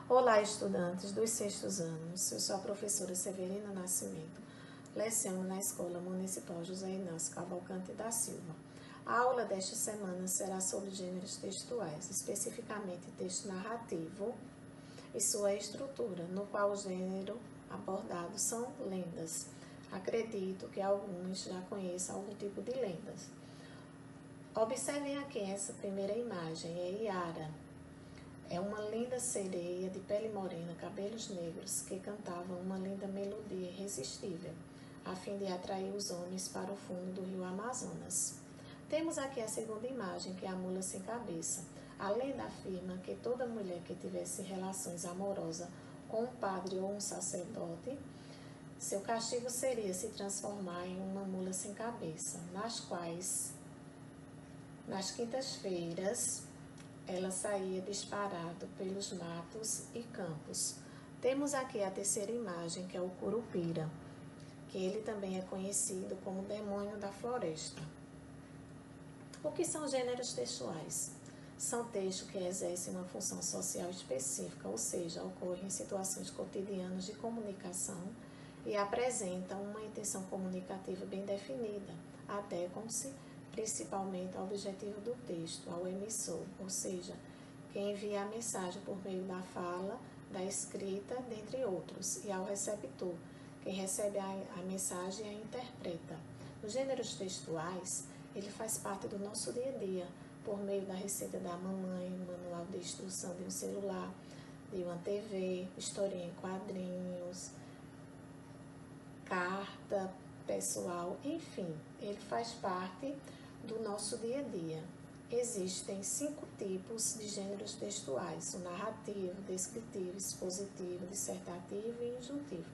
Olá, estudantes dos sextos anos. Eu sou a professora Severina Nascimento, leciono na Escola Municipal José Inácio Cavalcante da Silva. A aula desta semana será sobre gêneros textuais, especificamente texto narrativo e sua estrutura, no qual o gênero abordado são lendas. Acredito que alguns já conheçam algum tipo de lendas. Observem aqui essa primeira imagem, é Iara. É uma linda sereia de pele morena, cabelos negros, que cantava uma linda melodia irresistível, a fim de atrair os homens para o fundo do rio Amazonas. Temos aqui a segunda imagem, que é a mula sem cabeça. A lenda afirma que toda mulher que tivesse relações amorosas com um padre ou um sacerdote, seu castigo seria se transformar em uma mula sem cabeça, nas quais, nas quintas-feiras, ela saía disparado pelos matos e campos. Temos aqui a terceira imagem, que é o Curupira, que ele também é conhecido como demônio da floresta. O que são gêneros textuais? São textos que exercem uma função social específica, ou seja, ocorrem em situações cotidianas de comunicação e apresentam uma intenção comunicativa bem definida, adequam-se principalmente ao objetivo do texto, ao emissor, ou seja, quem envia a mensagem por meio da fala, da escrita, dentre outros, e ao receptor, quem recebe a mensagem e a interpreta. Os gêneros textuais, ele faz parte do nosso dia a dia, por meio da receita da mamãe, manual de instrução de um celular, de uma TV, historinha em quadrinhos, carta pessoal, enfim, ele faz parte do nosso dia a dia. Existem 5 tipos de gêneros textuais: o narrativo, descritivo, expositivo, dissertativo e injuntivo.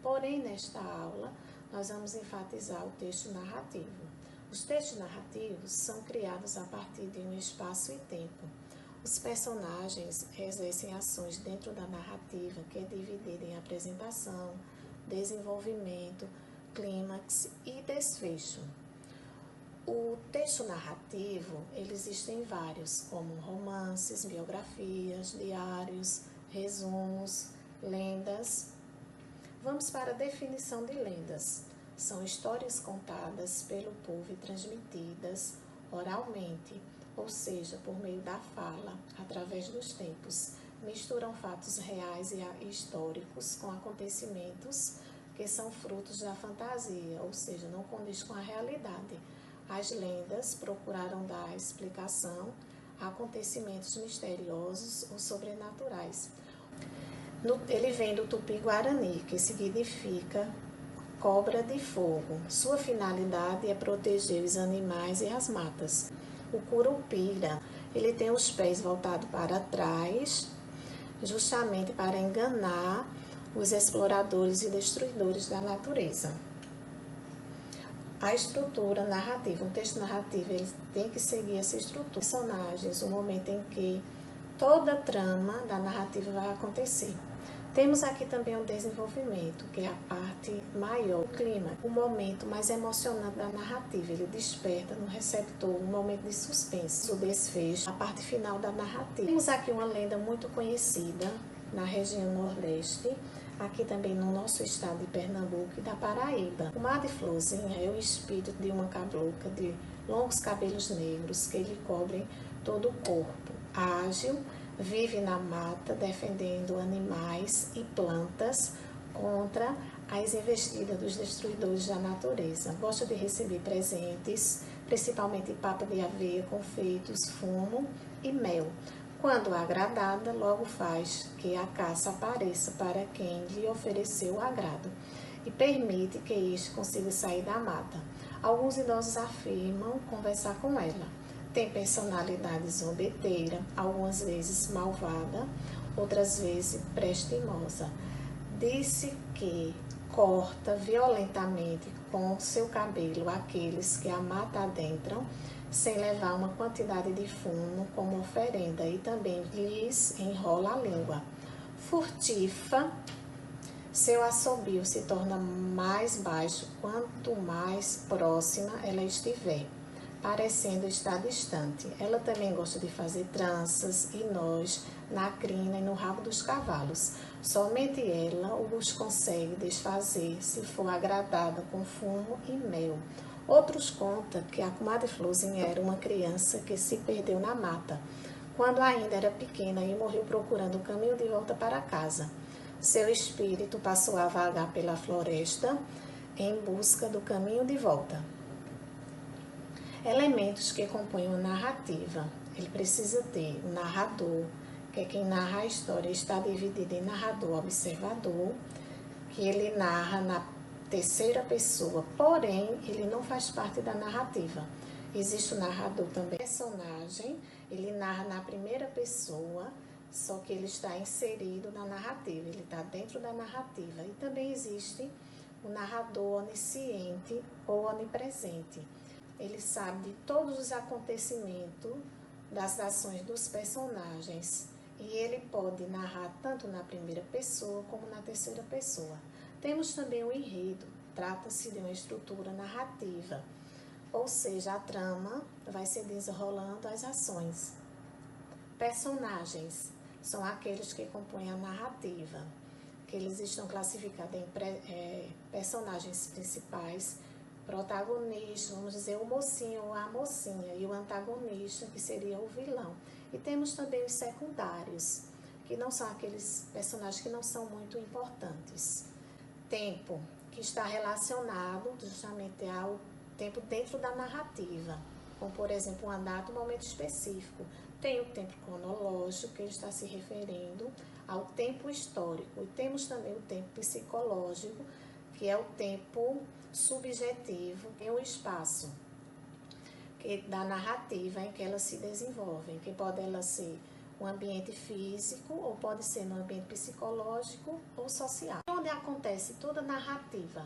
Porém, nesta aula, nós vamos enfatizar o texto narrativo. Os textos narrativos são criados a partir de um espaço e tempo. Os personagens exercem ações dentro da narrativa, que é dividida em apresentação, desenvolvimento, clímax e desfecho. O texto narrativo, existem vários, como romances, biografias, diários, resumos, lendas. Vamos para a definição de lendas. São histórias contadas pelo povo e transmitidas oralmente, ou seja, por meio da fala, através dos tempos. Misturam fatos reais e históricos com acontecimentos que são frutos da fantasia, ou seja, não condiz com a realidade. As lendas procuraram dar explicação a acontecimentos misteriosos ou sobrenaturais. Ele vem do tupi-guarani, que significa cobra de fogo. Sua finalidade é proteger os animais e as matas. O curupira, ele tem os pés voltados para trás, justamente para enganar os exploradores e destruidores da natureza. A estrutura narrativa, um texto narrativo, ele tem que seguir essa estrutura. Personagens, o momento em que toda a trama da narrativa vai acontecer. Temos aqui também o desenvolvimento, que é a parte maior, o clima, o momento mais emocionante da narrativa. Ele desperta no receptor um momento de suspense, o desfecho, a parte final da narrativa. Temos aqui uma lenda muito conhecida na região Nordeste, aqui também no nosso estado de Pernambuco e da Paraíba. O Mar de Florzinha é o espírito de uma cabocla de longos cabelos negros que lhe cobrem todo o corpo. Ágil, vive na mata defendendo animais e plantas contra as investidas dos destruidores da natureza. Gosta de receber presentes, principalmente papa de aveia, confeitos, fumo e mel. Quando agradada, logo faz que a caça apareça para quem lhe ofereceu o agrado e permite que este consiga sair da mata. Alguns idosos afirmam conversar com ela. Tem personalidade zombeteira, algumas vezes malvada, outras vezes prestimosa. Disse que corta violentamente com seu cabelo aqueles que a mata adentram, sem levar uma quantidade de fumo como oferenda, e também lhes enrola a língua. Furtiva, seu assobio se torna mais baixo quanto mais próxima ela estiver, parecendo estar distante. Ela também gosta de fazer tranças e nós na crina e no rabo dos cavalos. Somente ela os consegue desfazer se for agradada com fumo e mel. Outros contam que a comadre Florzinha era uma criança que se perdeu na mata, quando ainda era pequena e morreu procurando o caminho de volta para casa. Seu espírito passou a vagar pela floresta em busca do caminho de volta. Elementos que compõem uma narrativa. Ele precisa ter um narrador, que é quem narra a história. Está dividido em narrador-observador, que ele narra na terceira pessoa, porém, ele não faz parte da narrativa. Existe o narrador também. O personagem, ele narra na primeira pessoa, só que ele está inserido na narrativa, ele está dentro da narrativa. E também existe o narrador onisciente ou onipresente. Ele sabe de todos os acontecimentos das ações dos personagens e ele pode narrar tanto na primeira pessoa como na terceira pessoa. Temos também o enredo, trata-se de uma estrutura narrativa, ou seja, a trama vai se desenrolando as ações. Personagens são aqueles que compõem a narrativa, que eles estão classificados em personagens principais, protagonista, vamos dizer, o mocinho ou a mocinha, e o antagonista, que seria o vilão. E temos também os secundários, que não são aqueles personagens que não são muito importantes. Tempo, que está relacionado justamente ao tempo dentro da narrativa, como, por exemplo, uma data, um momento específico. Tem o tempo cronológico, que ele está se referindo ao tempo histórico. E temos também o tempo psicológico, que é o tempo subjetivo, é o espaço da narrativa em que ela se desenvolve, que pode ela ser um ambiente físico ou pode ser no ambiente psicológico ou social. Onde acontece toda a narrativa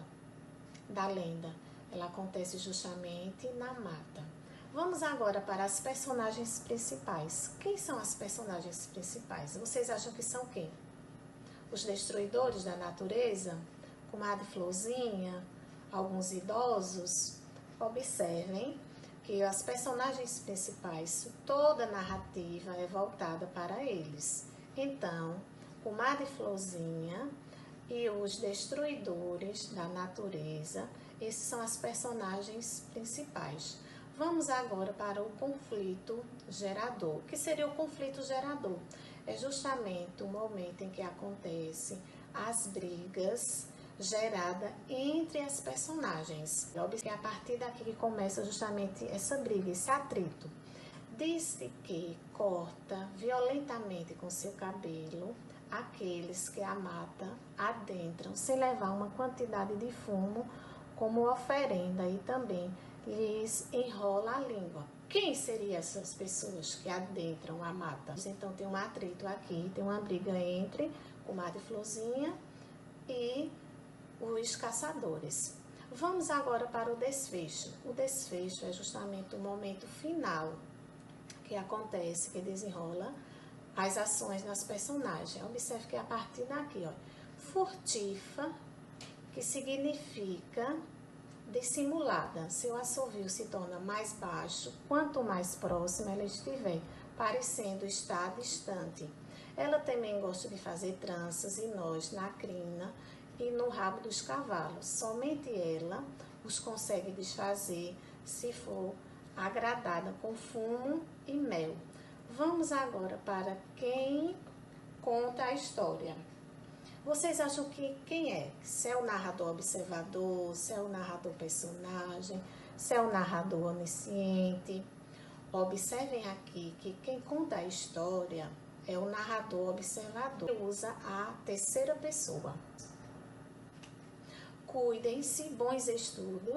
da lenda, ela acontece justamente na mata. Vamos agora para as personagens principais. Quem são as personagens principais? Vocês acham que são quem? Os destruidores da natureza? Comadre Florzinha? Alguns idosos? Observem que as personagens principais, toda a narrativa é voltada para eles. Então, Comadre Florzinha e os destruidores da natureza, esses são as personagens principais. Vamos agora para o conflito gerador. O que seria o conflito gerador? É justamente o momento em que acontecem as brigas geradas entre as personagens. É a partir daqui que começa justamente essa briga, esse atrito. Diz-se que corta violentamente com seu cabelo aqueles que a mata adentram, sem levar uma quantidade de fumo como oferenda, e também lhes enrola a língua. Quem seriam essas pessoas que adentram a mata? Então tem um atrito aqui, tem uma briga entre Comadre Florzinha e os caçadores. Vamos agora para o desfecho. O desfecho é justamente o momento final que acontece, que desenrola as ações das personagens. Observe que a partir daqui, ó, furtiva, que significa dissimulada. Seu assovio se torna mais baixo quanto mais próxima ela estiver, parecendo estar distante. Ela também gosta de fazer tranças e nós na crina e no rabo dos cavalos. Somente ela os consegue desfazer se for agradada com fumo e mel. Vamos agora para quem conta a história. Vocês acham que quem é? Se é o narrador observador, se é o narrador personagem, se é o narrador onisciente? Observem aqui que quem conta a história é o narrador observador. Ele usa a terceira pessoa. Cuidem-se, bons estudos.